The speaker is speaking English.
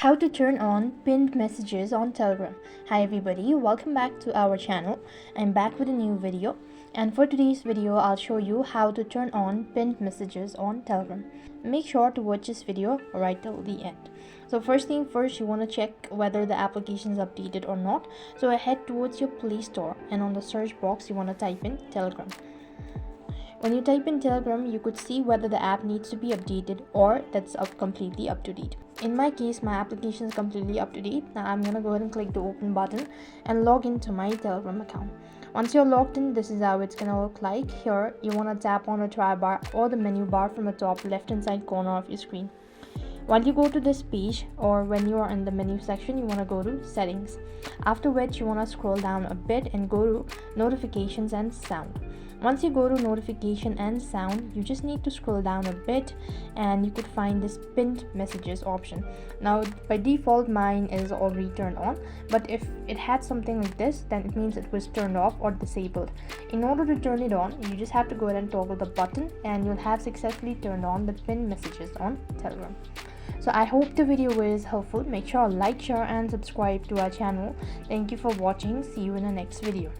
How to turn on pinned messages on Telegram. Hi everybody, welcome back to our channel. I'm back with a new video, and for today's video I'll show you how to turn on pinned messages on Telegram. Make sure to watch this video right till the end. So first thing first, you want to check whether the application is updated or not. So head towards your Play Store, and on the search box you want to type in Telegram. When you type in Telegram, you could see whether the app needs to be updated or that's completely up to date. In my case, my application is completely up to date. Now I'm gonna go ahead and click the open button and log into my Telegram account. Once you're logged in, this is how it's gonna look like. Here, you wanna tap on the try bar or the menu bar from the top left hand side corner of your screen. While you go to this page, or when you are in the menu section, you want to go to settings, after which you want to scroll down a bit and go to notifications and sound. Once you go to notification and sound, you just need to scroll down a bit and you could find this pinned messages option. Now by default mine is already turned on, but if it had something like this, then it means it was turned off or disabled. In order to turn it on, you just have to go ahead and toggle the button and you'll have successfully turned on the pinned messages on Telegram. So I hope the video was helpful. Make sure to like, share and subscribe to our channel. Thank you for watching. See you in the next video.